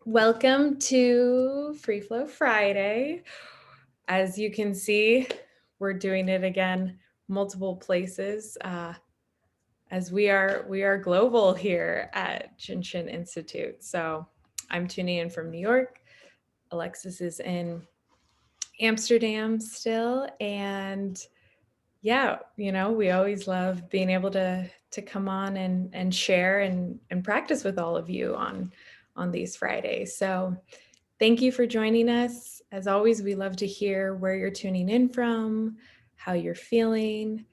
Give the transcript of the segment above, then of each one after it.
Welcome to Free Flow Friday. As you can see, we're doing it again, multiple places, as we are global here at Jin Shin Institute. So I'm tuning in from New York. Alexis is in Amsterdam still, and yeah, we always love being able to come on and share and practice with all of you on these Fridays. So thank you for joining us. As always, we love to hear where you're tuning in from, how you're feeling.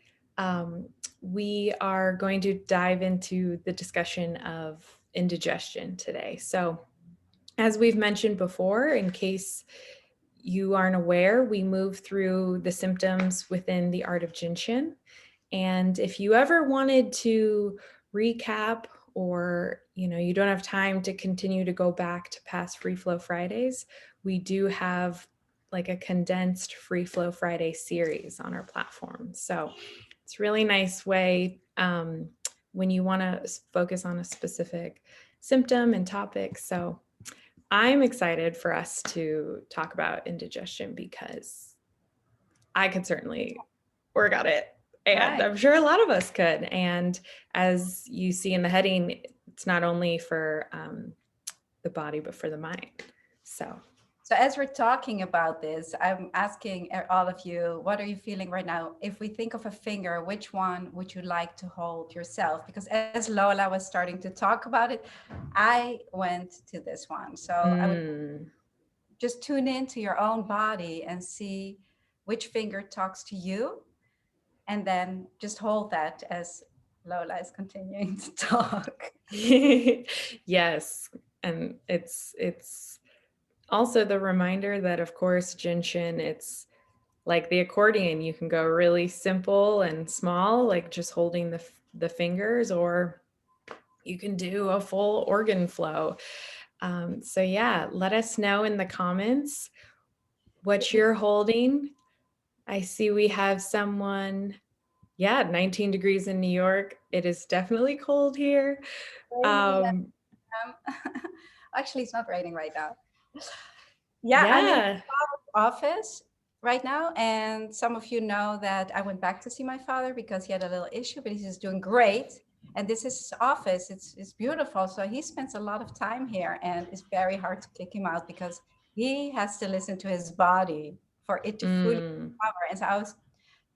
We are going to dive into the discussion of indigestion today. So, as we've mentioned before, in case you aren't aware, we move through the symptoms within the art of Jin Shin. And if you ever wanted to recap, or you don't have time to continue to go back to past Free Flow Fridays, we do have like a condensed Free Flow Friday series on our platform. So it's a really nice way when you want to focus on a specific symptom and topic. So I'm excited for us to talk about indigestion because I could certainly work on it. And Right. I'm sure a lot of us could. And as you see in the heading, it's not only for the body, but for the mind. So, So as we're talking about this, I'm asking all of you, what are you feeling right now? If we think of a finger, which one would you like to hold yourself? Because as Lola was starting to talk about it, I went to this one. So I would mm, just tune into your own body and see which finger talks to you. And then just hold that as Lola is continuing to talk. yes. And it's also the reminder that, of course, Jin Shin, it's like the accordion. You can go really simple and small, like just holding the fingers, or you can do a full organ flow. So yeah, let us know in the comments what you're holding. I see we have someone, yeah, 19 degrees in New York. It is definitely cold here. Rainy. Um, Actually, it's not raining right now. Yeah, I'm in yeah, office right now, and some of you know that I went back to see my father because he had a little issue, but he's doing great. And this is his office. It's beautiful. So he spends a lot of time here, and it's very hard to kick him out because he has to listen to his body for it to fully mm, recover. And so I was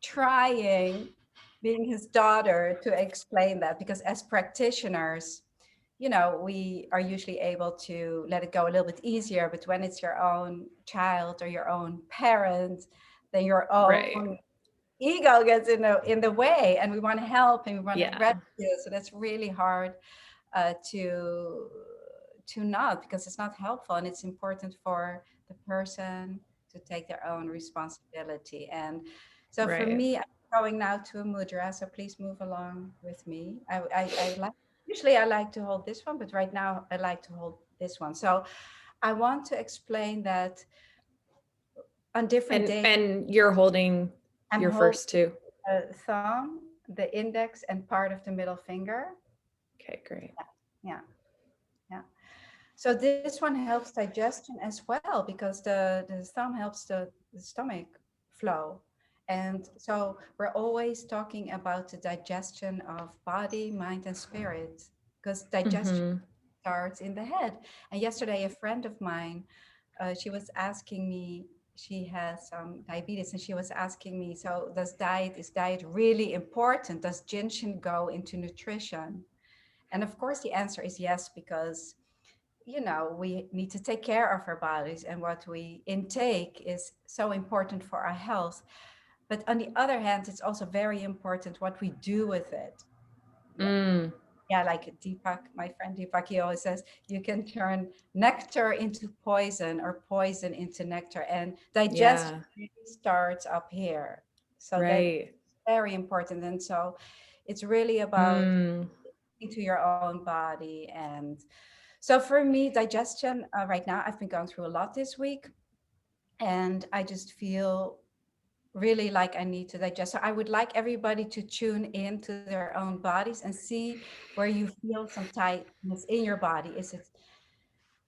trying, being his daughter, to explain that because as practitioners, we are usually able to let it go a little bit easier. But when it's your own child or your own parent, then your right. own ego gets in the way, and we want to help and we want to Yeah, rescue. So that's really hard to not, because it's not helpful, and it's important for the person to take their own responsibility. And so for right. me, I'm going now to a mudra, so please move along with me. I like, usually I like to hold this one, but right now I like to hold this one. So I want to explain that on different And days and you're holding I'm your holding first two. the thumb, the index, and part of the middle finger. Okay, great. Yeah, yeah. So this one helps digestion as well because the thumb helps the stomach flow. And so we're always talking about the digestion of body, mind, and spirit, because digestion Mm-hmm. starts in the head. And yesterday, a friend of mine, she was asking me, she has some diabetes, and she was asking me, so is diet really important? Does ginseng go into nutrition? And of course, the answer is yes, because we need to take care of our bodies, and what we intake is so important for our health. But on the other hand, it's also very important what we do with it. Yeah, Mm, yeah, like Deepak, my friend Deepak, he always says you can turn nectar into poison or poison into nectar, and digestion yeah, really starts up here. So that's right. very important. And so it's really about Mm, into your own body. And so for me, digestion, right now, I've been going through a lot this week, and I just feel really like I need to digest. So I would like everybody to tune into their own bodies and see where you feel some tightness in your body.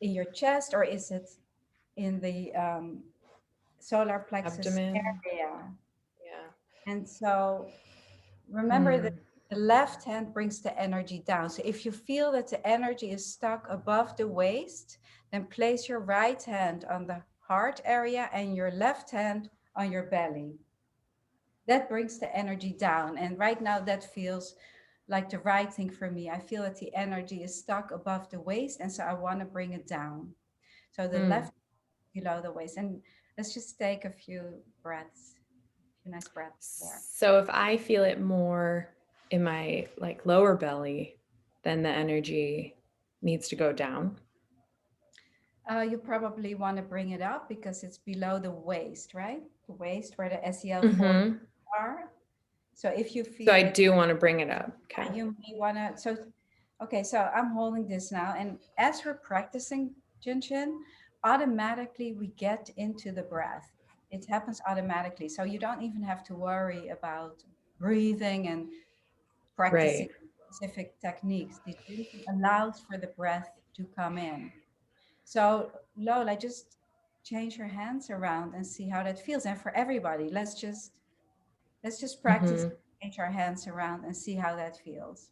in your chest, or is it in the solar plexus Abdomen. area? Yeah. And so remember that Hmm. the left hand brings the energy down. So if you feel that the energy is stuck above the waist, then place your right hand on the heart area and your left hand on your belly. That brings the energy down. And right now, that feels like the right thing for me. I feel that the energy is stuck above the waist. And so I want to bring it down. So the Hmm. left below the waist. And let's just take a few breaths, a few nice breaths there. So if I feel it more in my like lower belly, then the energy needs to go down. You probably want to bring it up because it's below the waist, right? The waist where the SEL40 Hmm. are. So if you So feel I it, do want to bring it up. Okay. you may want to. So, okay, so I'm holding this now. And as we're practicing Jin Shin, automatically we get into the breath. It happens automatically. So you don't even have to worry about breathing and practicing Right. specific techniques. The Jin Shin allows for the breath to come in. So Lola, just change your hands around and see how that feels. And for everybody, let's just practice Hmm. change our hands around and see how that feels.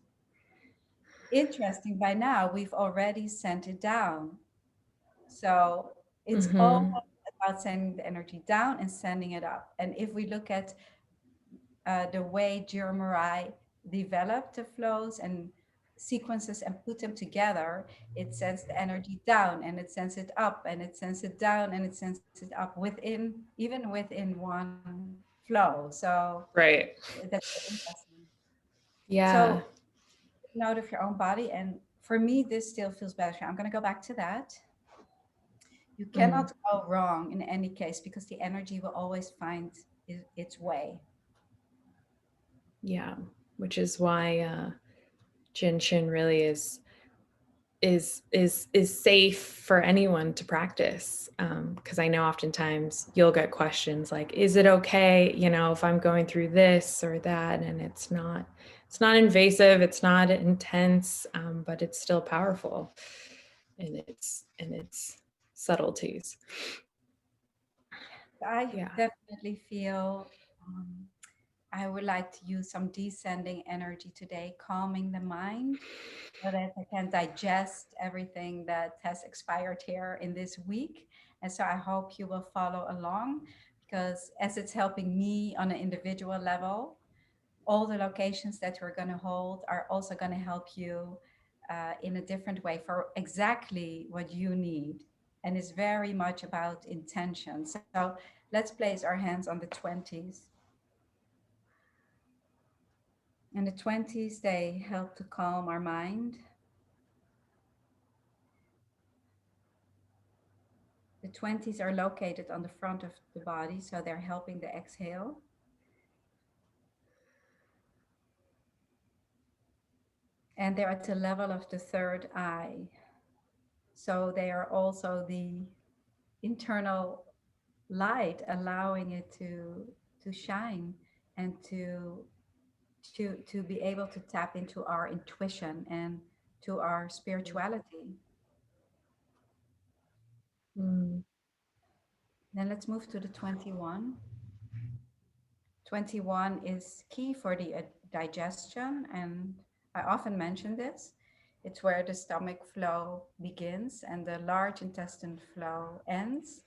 Interesting, by now we've already sent it down. So it's all Hmm. about sending the energy down and sending it up. And if we look at the way Jeremiah developed the flows and sequences and put them together, it sends the energy down and it sends it up and it sends it down and it sends it up within, even within one flow. So Right. that's very interesting. So Yeah. note of your own body. And for me, this still feels better. I'm going to go back to that. You Mm. cannot go wrong in any case because the energy will always find its way. Yeah. Which is why Jin Shin really is safe for anyone to practice, because I know oftentimes you'll get questions like, is it okay, if I'm going through this or that? And it's not invasive, it's not intense, but it's still powerful in its subtleties. I Yeah. definitely feel I would like to use some descending energy today, calming the mind so that I can digest everything that has expired here in this week. And so I hope you will follow along because as it's helping me on an individual level, all the locations that we're going to hold are also going to help you in a different way for exactly what you need. And it's very much about intention. So let's place our hands on the 20s. And the 20s, they help to calm our mind. The 20s are located on the front of the body, so they're helping the exhale. And they're at the level of the third eye. So they are also the internal light, allowing it to shine and to be able to tap into our intuition and to our spirituality. Mm. Then let's move to the 21. 21 is key for the digestion, and I often mention this. It's where the stomach flow begins and the large intestine flow ends.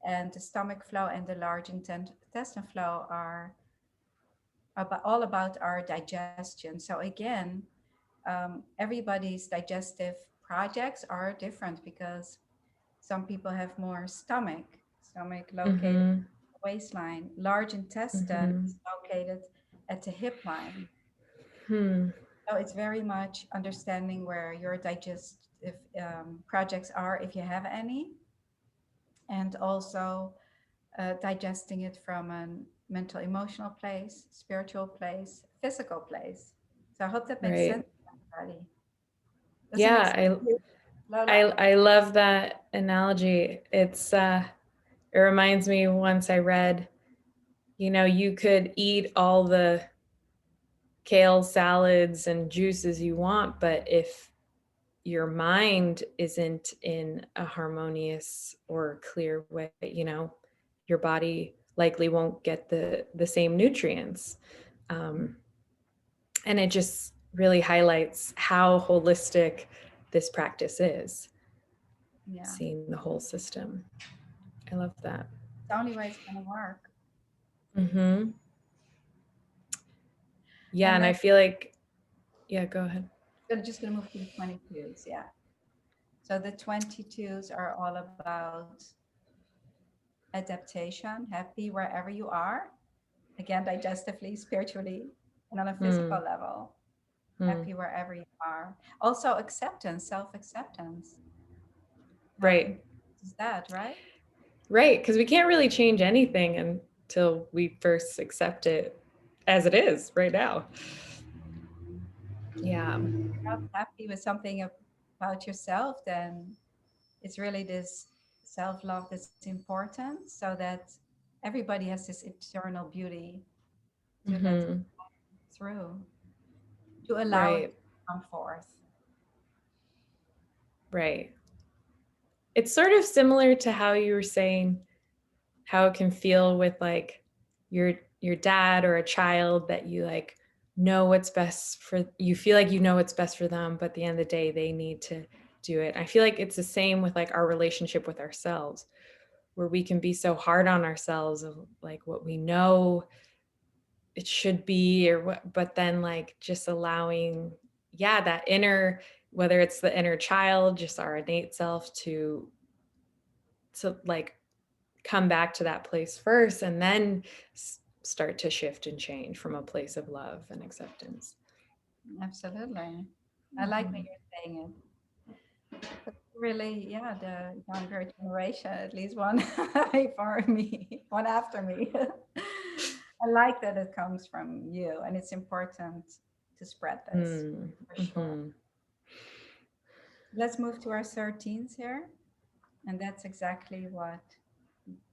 And the stomach flow and the large intestine flow are all about our digestion. So again, everybody's digestive projects are different because some people have more stomach located at Mhm. the waistline, large intestine is Mhm. located at the hip line. Hmm. So it's very much understanding where your digestive projects are, if you have any, and also digesting it from a mental, emotional place, spiritual place, physical place. So I hope that makes sense Right. to everybody. Does it make Yeah, sense I to you, I Lola? I love that analogy. It reminds me once I read, you could eat all the kale salads and juices you want, but if your mind isn't in a harmonious or clear way, your body likely won't get the same nutrients. And it just really highlights how holistic this practice is, Yeah. seeing the whole system. I love that. It's the only way it's going to work. Mm-hmm. Yeah, And and I then feel like, yeah, go ahead. we're just going to move to the 22s. Yeah. So the 22s are all about adaptation, happy wherever you are. Again, digestively, spiritually, and on a physical Hmm. level, Hmm. happy wherever you are. Also, acceptance, self acceptance. How Right. important is that, right? Right. Because we can't really change anything until we first accept it as it is right now. Yeah. If you're not happy with something about yourself, then it's really this self love that's important so that everybody has this eternal beauty to let Mm-hmm. through, to allow it to Right. come forth. Right. It's sort of similar to how you were saying how it can feel with like your dad or a child that you like know what's best for you, feel like you know what's best for them, but at the end of the day they need to do it. I feel like it's the same with like our relationship with ourselves, where we can be so hard on ourselves of like what we know it should be or what, but then like just allowing, yeah, that inner, whether it's the inner child, just our innate self to like come back to that place first and then start to shift and change from a place of love and acceptance. Absolutely. I like when Mhm. you're saying it. Really, yeah, the younger generation, at least one before me, one after me. I like that it comes from you, and it's important to spread this for sure. Mm-hmm. Let's move to our 13s here, and that's exactly what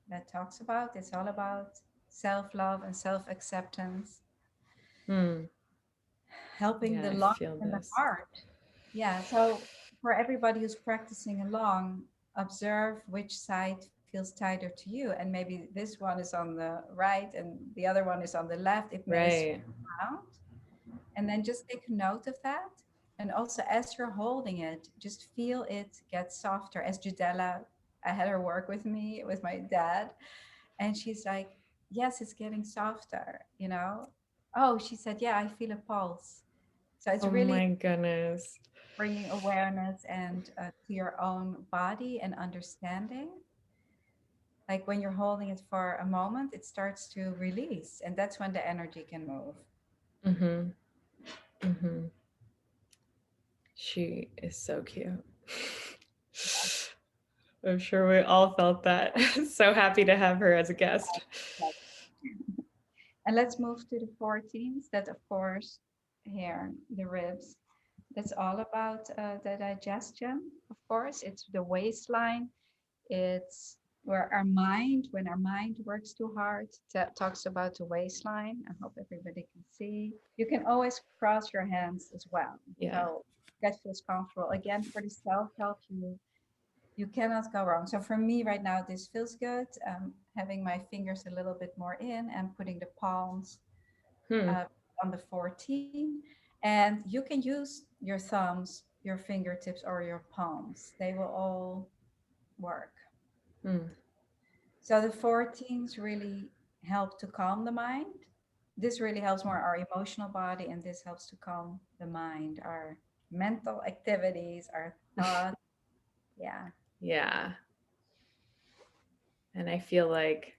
that talks about. It's all about self love and self acceptance, Mm. helping Yeah, the I lungs feel and the this. heart. Yeah, so for everybody who's practicing along, observe which side feels tighter to you. And maybe this one is on the right and the other one is on the left. It may swing Right. around. And then just take note of that. And also, as you're holding it, just feel it get softer. As Judella, I had her work with me, with my dad, and she's like, yes, it's getting softer, you know? Oh, she said, yeah, I feel a pulse. So it's Oh really my goodness. bringing awareness and to your own body and understanding. Like when you're holding it for a moment, it starts to release, and that's when the energy can move. Mm-hmm. Mm-hmm. She is so cute. I'm sure we all felt that. So happy to have her as a guest. Like, and let's move to the 14s. That, of course, here, the ribs. That's all about the digestion, of course. It's the waistline. It's where our mind, when our mind works too hard, that talks about the waistline. I hope everybody can see. You can always cross your hands as well. Yeah. So that feels comfortable. Again, for the self-help, you cannot go wrong. So for me right now, this feels good. Having my fingers a little bit more in and putting the palms Hmm. uh, on the 14. And you can use your thumbs, your fingertips, or your palms. They will all work. Hmm. So the 14s really help to calm the mind. This really helps more our emotional body, and this helps to calm the mind, our mental activities, our thoughts. Yeah. Yeah. And I feel like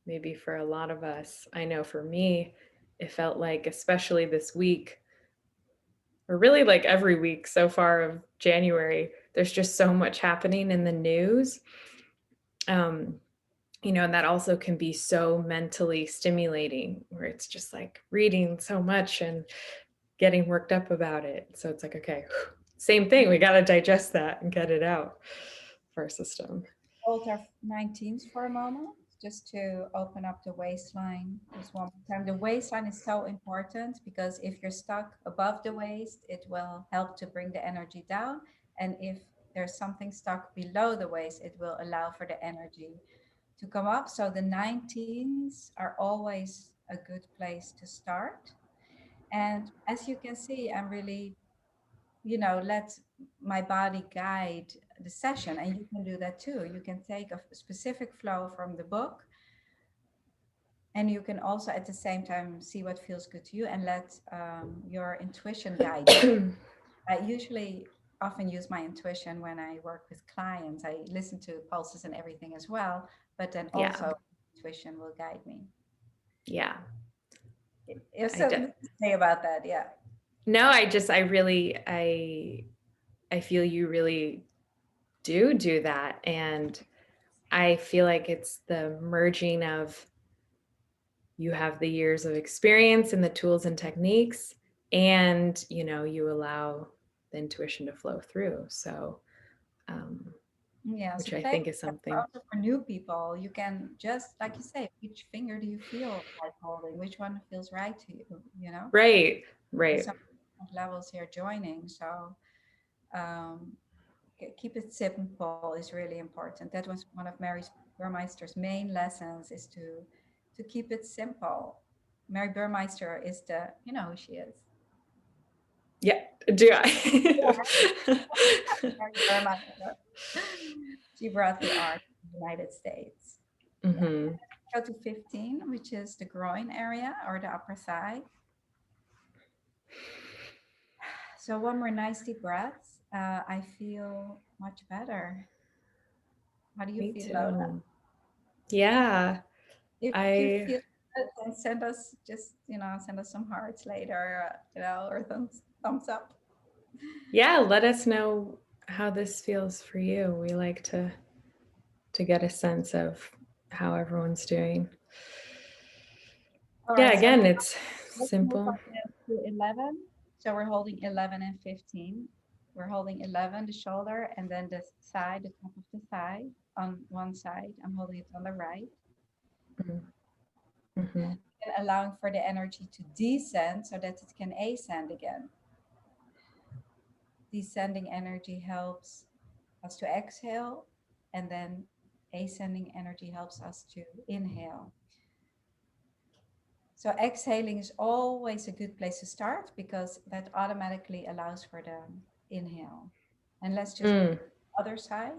maybe for a lot of us, I know for me, it felt like, especially this week, or really like every week so far of January, there's just so much happening in the news. Um, and that also can be so mentally stimulating, where it's just like reading so much and getting worked up about it. So it's like, okay, same thing. We got to digest that and get it out of our system. Hold our 19s for a moment, just to open up the waistline. Just one more time. The waistline is so important because if you're stuck above the waist, it will help to bring the energy down. And if there's something stuck below the waist, it will allow for the energy to come up. So the 19s are always a good place to start. And as you can see, I'm really, let my body guide the session. And you can do that too. You can take a specific flow from the book, and you can also at the same time see what feels good to you and let your intuition guide you. I usually often use my intuition when I work with clients. I listen to pulses and everything as well, but then Yeah. also intuition will guide me. Yeah. You have I something to say about that? Yeah. No, I really, I feel you really do that. And I feel like it's the merging of, you have the years of experience and the tools and techniques, and you allow the intuition to flow through. So, Yeah. So which I play think is something. also for new people. You can just, like you say, which finger do you feel like holding? Which one feels right to you? Right, There's right. some levels here joining. So um, keep it simple is really important. That was one of Mary Burmeister's main lessons, is to keep it simple. Mary Burmeister is you know who she is. Yeah, do Yeah. I? Mary Burmeister. She brought the art to the United States. Yeah. Hmm. Go to 15, which is the groin area or the upper thigh. So one more nice deep breath. I feel much better. How do you Me feel, Lola? too. Yeah, If you I feel good, then send us send us some hearts later, or thumbs up. yeah, let us know how this feels for you. We like to get a sense of how everyone's doing. All Yeah, right, so again, now it's let's move on simple. to 11. So we're holding 11 and 15. We're holding 11, the shoulder, and then the thigh, the top of the thigh on one side. I'm holding it on the right, Mm-hmm. and allowing for the energy to descend so that it can ascend again. Descending energy helps us to exhale, and then ascending energy helps us to inhale. So exhaling is always a good place to start because that automatically allows for the inhale. And let's just move to the other side.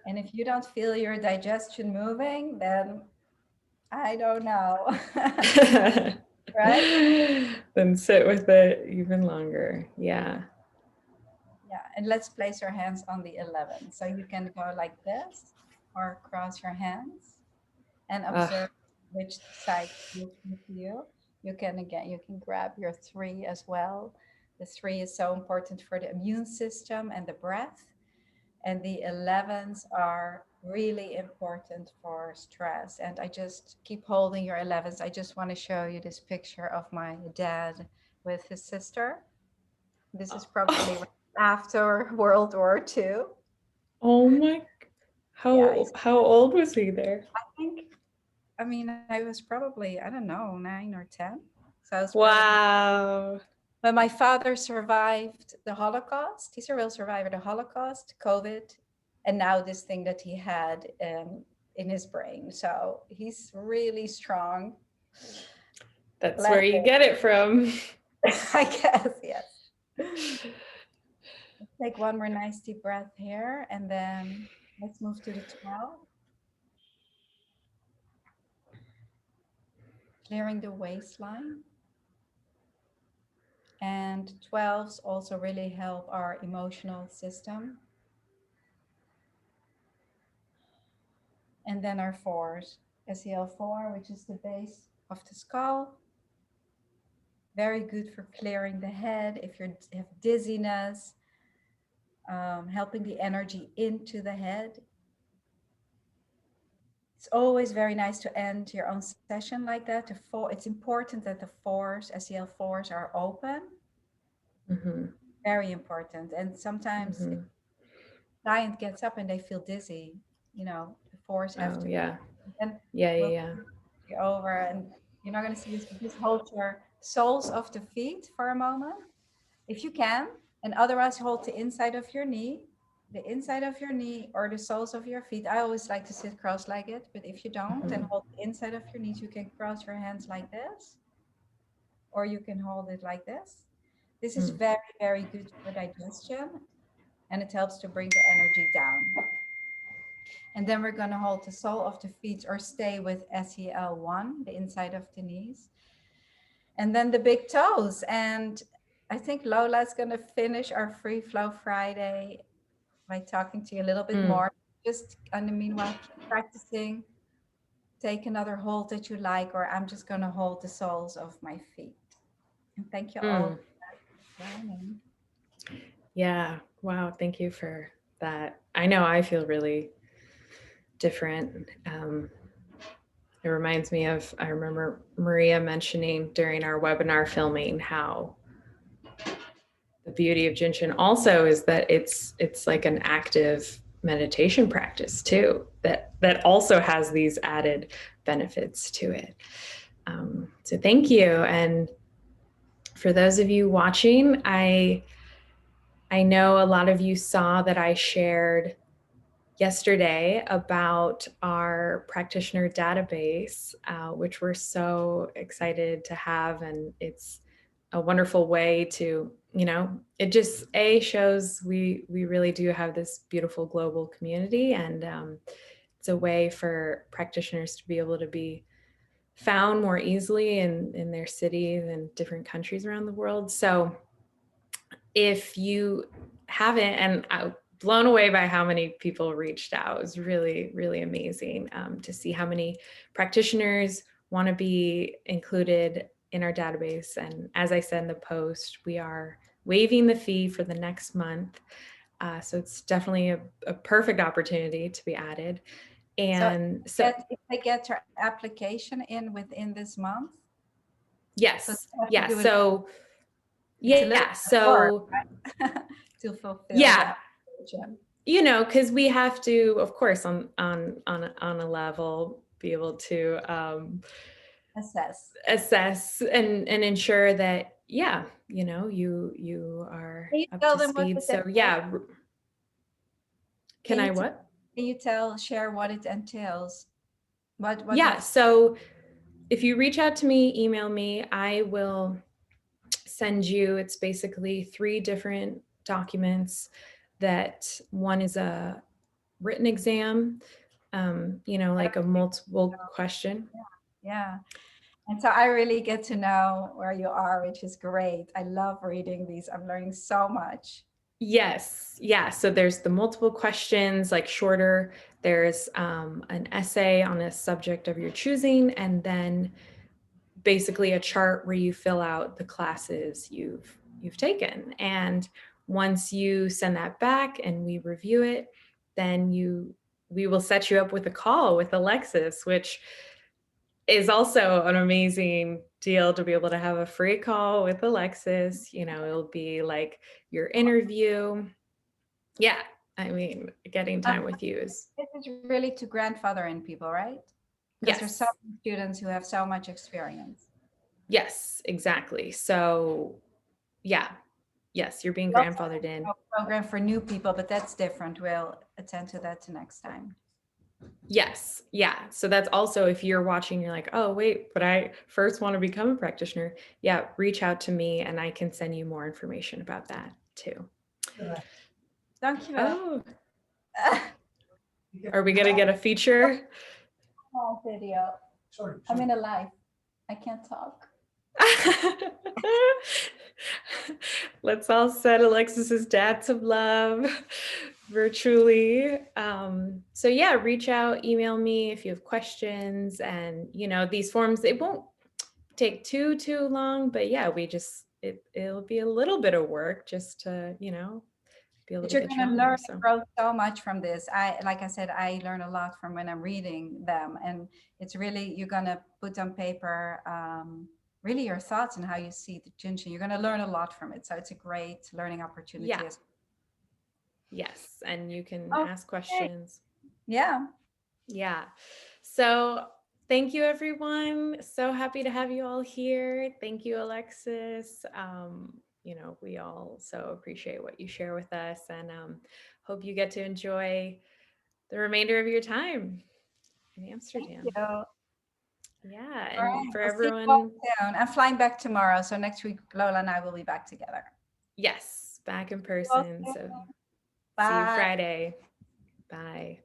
And if you don't feel your digestion moving, then I don't know. Right? Then sit with it even longer. Yeah. Yeah. And let's place your hands on the 11. So you can go like this or cross your hands and observe which side feels good to you. You can grab your 3 as well. The 3 is so important for the immune system and the breath. And the 11s are really important for stress. And I just keep holding your 11s. I just want to show you this picture of my dad with his sister. This is probably after World War II. Oh my, Yeah, how old was he there? I think, I mean, I was probably, I don't know, 9 or 10. So I was probably, Wow. but my father survived the Holocaust. He's a real survivor, the Holocaust, COVID, and now this thing that he had in his brain. So he's really strong. That's Bless where you him. get it from. I guess, yes. Let's take one more nice deep breath here, and then let's move to the 12. Clearing the waistline. And 12s also really help our emotional system. And then our 4s, SEL4, which is the base of the skull. Very good for clearing the head if you have dizziness, helping the energy into the head. It's always very nice to end your own session like that. It's important that the 4s, SEL4s, are open. Mm-hmm. Very important. And sometimes if Mm-hmm. a client gets up and they feel dizzy, the 4s have Oh, to yeah. And Yeah, yeah, we'll yeah. be over, and you're not going to see this, but just hold your soles of the feet for a moment, if you can, and otherwise hold the inside of your knee, or the soles of your feet. I always like to sit cross-legged, but if you don't, then hold the inside of your knees. You can cross your hands like this, or you can hold it like this. This is very, very good for digestion, and it helps to bring the energy down. And then we're going to hold the sole of the feet or stay with SEL1, the inside of the knees. And then the big toes. And I think Lola's going to finish our Free Flow Friday by talking to you a little bit more. Just in the meanwhile, keep practicing. Take another hold that you like, or I'm just going to hold the soles of my feet. And thank you all for joining. Yeah. Wow. Thank you for that. I know I feel really different. It reminds me of, I remember Maria mentioning during our webinar filming how the beauty of Jin Shin also is that it's like an active meditation practice too, that also has these added benefits to it. So thank you. And for those of you watching, I know a lot of you saw that I shared yesterday about our practitioner database, which we're so excited to have. And it's a wonderful way to, it just shows we really do have this beautiful global community. And it's a way for practitioners to be able to be found more easily in their cities and different countries around the world. So if you haven't, and I'm blown away by how many people reached out. It was really, really amazing to see how many practitioners want to be included in our database. And as I said in the post, we are waiving the fee for the next month. So it's definitely a perfect opportunity to be added. And so if they get their application in within this month? Yes. So yeah. So yeah. So to fulfill yeah. that. Because we have to, of course, on a level, be able to assess and ensure that, you are up to speed. So yeah. Can I what? Can you share what it entails? What yeah. So if you reach out to me, email me, I will send you, it's basically 3 different documents. That one is a written exam, like a multiple question. Yeah. And so I really get to know where you are, which is great. I love reading these. I'm learning so much. Yes. Yeah. So there's the multiple questions, like shorter. There's an essay on a subject of your choosing, and then basically a chart where you fill out the classes you've taken. And once you send that back and we review it, then we will set you up with a call with Alexis, which is also an amazing deal to be able to have a free call with Alexis. It'll be like your interview. Yeah. I mean, getting time with you is. This is really to grandfather in people, right? Because there's so many students who have so much experience. Yes, exactly. So yeah. Yes, you're being grandfathered in. Program for new people, but that's different. We'll attend to that next time. Yes. Yeah. So that's also, if you're watching, you're like, oh, wait, but I first want to become a practitioner. Yeah. Reach out to me and I can send you more information about that too. Thank you. Oh, are we going to get a feature? Video. I'm in a live. I can't talk. Let's all send Alexis's dad some love virtually. So yeah, reach out, email me if you have questions, and these forms, it won't take too long, but yeah, it'll be a little bit of work just to, be able to get you on there. So grow so much from this. Like I said, I learn a lot from when I'm reading them, and it's really, you're gonna put on paper really your thoughts and how you see the Jin Shin. You're going to learn a lot from it. So it's a great learning opportunity. Yeah. Yes. And you can ask questions. Yeah. Yeah. So thank you, everyone. So happy to have you all here. Thank you, Alexis. We all so appreciate what you share with us, and hope you get to enjoy the remainder of your time in Thank Amsterdam. you. Yeah, All and right. for We'll see you all everyone, soon. I'm flying back tomorrow. So next week, Lola and I will be back together. yes, back in See you all person. soon. So see you Bye. Friday. Bye.